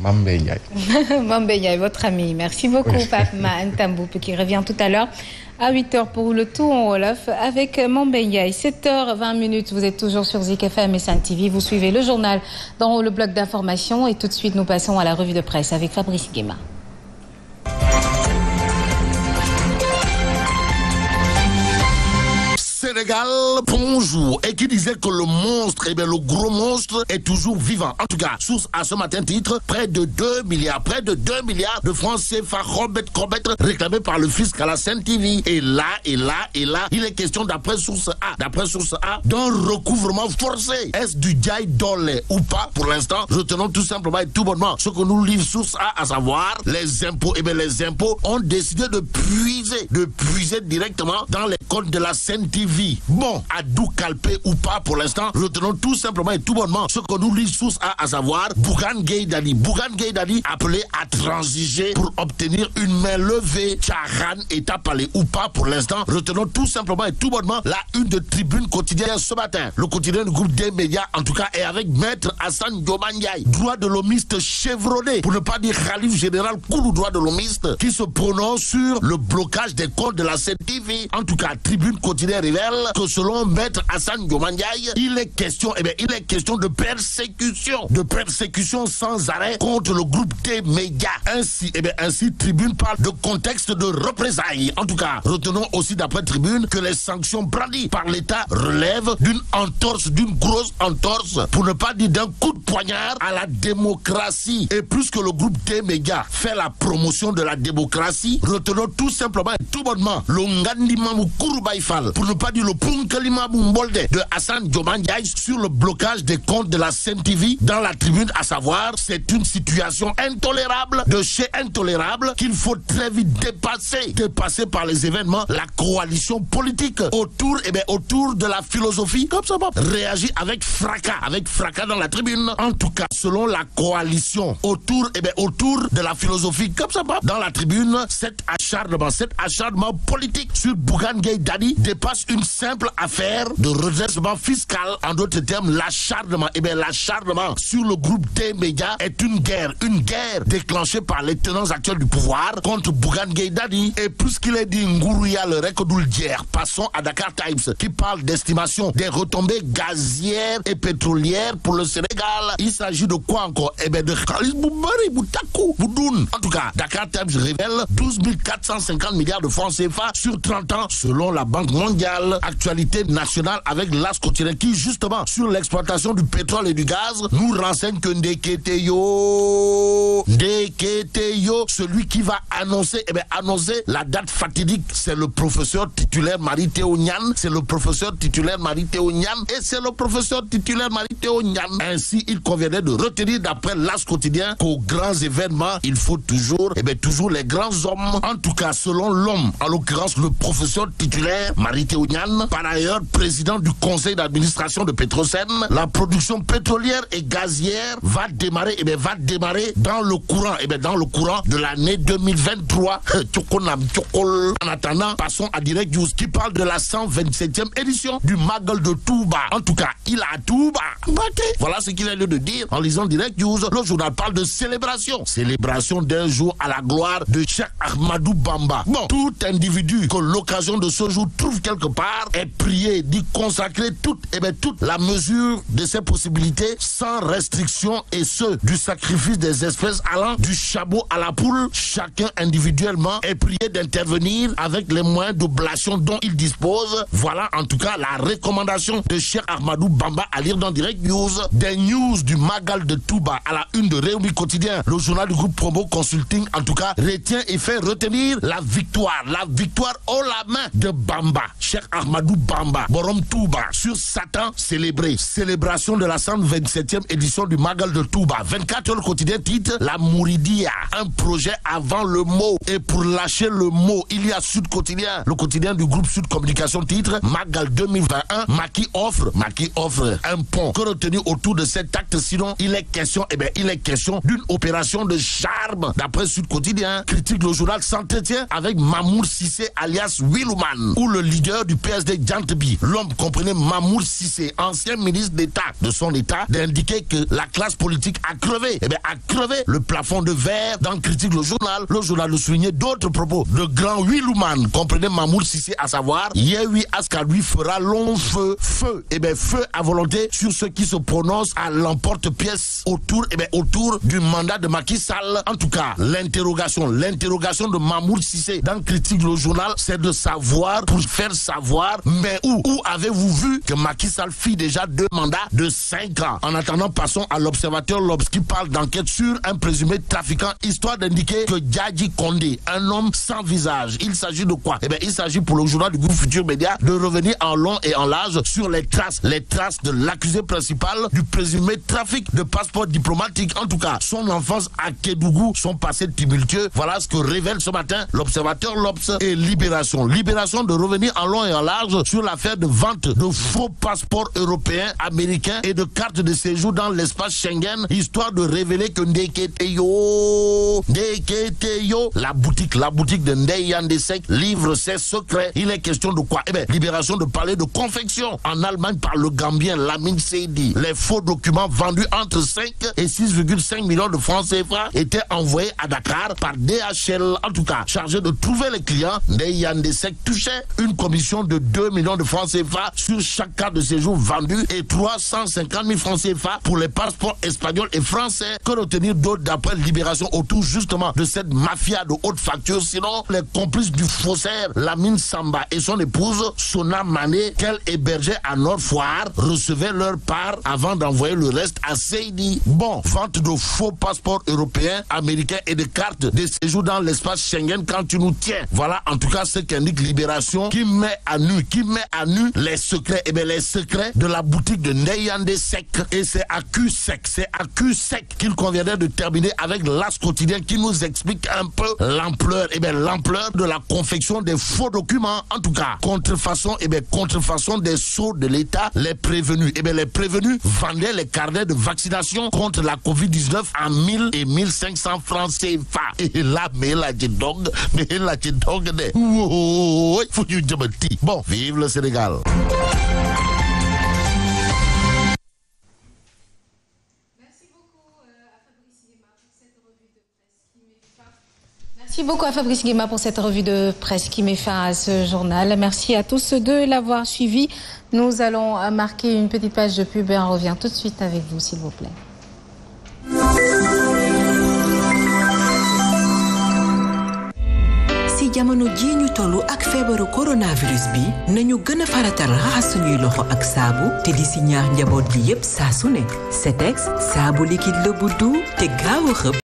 Mambé Ndiaye. Mambé Ndiaye, votre ami. Merci beaucoup, Pape Ntambou, qui revient tout à l'heure à 8h pour le tout en Wolof avec Mambé Ndiaye. 7h20, vous êtes toujours sur Zik FM et Sen TV. Vous suivez le journal dans le bloc d'information et tout de suite nous passons à la revue de presse avec Fabrice Guéma. Sénégal, bonjour. Et qui disait que le monstre, le gros monstre est toujours vivant. En tout cas, source à ce matin titre, près de 2 milliards de francs CFA réclamés par le fisc à la Sen TV. Et là, il est question d'après source A, d'un recouvrement forcé. Est-ce du Djaï Dole ou pas? Pour l'instant, retenons tout simplement et tout bonnement ce que nous livre source A, à savoir les impôts. Les impôts ont décidé de puiser directement dans les comptes de la Sen TV. Bon, à d'où calpé ou pas pour l'instant, retenons tout simplement et tout bonnement ce que nous lit source A, à savoir Bougane Gueye Dany. Bougane Gueye Dany appelé à transiger pour obtenir une main levée. Charan est appelé ou pas pour l'instant, retenons tout simplement et tout bonnement la une de Tribune quotidienne ce matin. Le quotidien du groupe des médias en tout cas est avec Maître Assane Dioma Ndiaye, droit de l'homiste chevronné, pour ne pas dire Khalif général Koulou droit de l'homiste, qui se prononce sur le blocage des comptes de la Sen TV. En tout cas, Tribune quotidienne révèle que selon Maître Assane Dioma Ndiaye, il est question de persécution sans arrêt contre le groupe des médias. Ainsi, Tribune parle de contexte de représailles. En tout cas, retenons aussi d'après Tribune que les sanctions brandies par l'État relèvent d'une grosse entorse, pour ne pas dire d'un coup de poignard à la démocratie. Et plus que le groupe des médias fait la promotion de la démocratie, retenons tout simplement et tout bonnement le Ngandima Mukuru Baïfal, pour ne pas dire le Punkalima Mumbolde de Assane Dioma Ndiaye sur le blocage des comptes de la Sen TV dans la Tribune, à savoir c'est une situation intolérable de chez intolérable qu'il faut très vite dépasser par les événements. La coalition politique autour de la philosophie comme ça réagit avec fracas dans la Tribune. En tout cas, selon la coalition autour de la philosophie comme ça dans la Tribune, cet acharnement politique sur Bougane Gueye Dany dépasse une simple affaire de redressement fiscal. En d'autres termes, l'acharnement sur le groupe des médias est une guerre déclenchée par les tenants actuels du pouvoir contre Bougane Gueye Dany. Et plus qu'il est dit Ngourouya le Rekodouldière, passons à Dakar Times qui parle d'estimation des retombées gazières et pétrolières pour le Sénégal. Il s'agit de quoi encore? De Khalis Boubari Boutakou Boudoun. En tout cas, Dakar Times révèle 12 450 milliards de francs CFA sur 30 ans selon la Banque mondiale. Actualité nationale avec l'As quotidien qui justement sur l'exploitation du pétrole et du gaz nous renseigne que Ndeketeyo, celui qui va annoncer la date fatidique, c'est le professeur titulaire Marie-Théo Niane, et c'est le professeur titulaire Marie-Théo Niane. Ainsi, il conviendrait de retenir d'après l'As quotidien qu'aux grands événements, il faut toujours les grands hommes. En tout cas, selon l'homme, en l'occurrence le professeur titulaire Marie-Théo Niane, par ailleurs président du conseil d'administration de Petrosen, la production pétrolière et gazière va démarrer dans le courant de l'année 2023. En attendant, passons à Direct News qui parle de la 127e édition du Magal de Touba. En tout cas, il a Touba. Voilà ce qu'il a lieu de dire en lisant Direct News. Le journal parle de célébration d'un jour à la gloire de Cheikh Ahmadou Bamba. Bon, tout individu que l'occasion de ce jour trouve quelque part est prié d'y consacrer toute la mesure de ses possibilités sans restriction, et ce du sacrifice des espèces allant du chabot à la poule. Chacun individuellement est prié d'intervenir avec les moyens d'oblation dont il dispose. Voilà en tout cas la recommandation de Cheikh Ahmadou Bamba à lire dans Direct News. Des news du Magal de Touba à la une de Réumi Quotidien. Le journal du groupe Promo Consulting en tout cas retient et fait retenir la victoire haut la main de Bamba, Cheikh Ahmadou Bamba, Borom Touba, sur Satan célébré. Célébration de la 127e édition du Magal de Touba. 24 heures quotidien titre La Mouridia, un projet avant le mot. Et pour lâcher le mot, il y a Sud Quotidien, le quotidien du groupe Sud Communication, titre Magal 2021, Macky offre un pont. Que retenir autour de cet acte? Sinon, il est question d'une opération de charme. D'après Sud Quotidien, critique le journal s'entretient avec Mamour Cissé alias Willouman, ou le leader du PSD Djantebi. L'homme, comprenait Mamour Cissé, ancien ministre d'État de son État, d'indiquer que la classe politique a crevé. A crevé le plafond de verre. Dans critique le journal le soulignait d'autres propos. Le grand Willouman, comprenait Mamour Cissé, à savoir Yehui Askadui fera long feu. Feu à volonté sur ceux qui se prononcent à l'emporte-pièce autour du mandat de Macky Sall. En tout cas, l'interrogation de Mamour Cissé dans critique le journal, c'est de savoir, pour faire savoir, mais où avez-vous vu que Macky Sall fit déjà 2 mandats de 5 ans? En attendant, passons à l'Observateur L'Obs qui parle d'enquête sur un présumé trafiquant, histoire d'indiquer que Djadji Condé, un homme sans visage, il s'agit de quoi? Il s'agit pour le journal du groupe Futur Média de revenir en long et en large sur les traces de l'accusé principal du présumé trafic de passeports diplomatiques. En tout cas, son enfance à Kédougou, son passé tumultueux, voilà ce que révèle ce matin l'Observateur L'Obs et Libération. Libération de revenir en long et en large sur l'affaire de vente de faux passeports européens, américains et de cartes de séjour dans l'espace Schengen, histoire de révéler que Ndeketeyo, la boutique de Ndeye Yandesek livre ses secrets. Il est question de quoi? Libération de parler de confection en Allemagne par le Gambien Lamine Seydi. Les faux documents vendus entre 5 et 6,5 millions de francs CFA étaient envoyés à Dakar par DHL. En tout cas, chargé de trouver les clients, Ndeye Yandesek touchait une commission de 2 millions de francs CFA sur chaque carte de séjour vendue et 350 000 francs CFA pour les passeports espagnols et français. Que retenir d'autres d'après Libération autour justement de cette mafia de haute facture? Sinon, les complices du faussaire Lamine Samba et son épouse Sona Mané, qu'elle hébergeait à Nord-Foire, recevaient leur part avant d'envoyer le reste à Seydi. Bon, vente de faux passeports européens, américains et de cartes de séjour dans l'espace Schengen quand tu nous tiens. Voilà en tout cas ce qu'indique Libération qui met à nu les secrets, les secrets de la boutique de Ndeye Yandesek. Et c'est à cul sec qu'il conviendrait de terminer avec l'As quotidien qui nous explique un peu l'ampleur de la confection des faux documents. En tout cas, contrefaçon des sceaux de l'État. Les prévenus vendaient les carnets de vaccination contre la Covid-19 à 1000 et 1500 francs CFA. Et là, mais là, bon, vive le Sénégal. Merci beaucoup à Fabrice Guéma pour cette revue de presse qui met fin à ce journal. Merci à tous de l'avoir suivi. Nous allons marquer une petite page de pub et on revient tout de suite avec vous, s'il vous plaît. si jamono ji ñu tollu ak feebaru coronavirus bi nañu gëna faratal raxas suñuy loxo ak saabu te di si ñaax njaboot gi yépp saa su ne Setex saabu liquide la bu du te gaaw a xëpp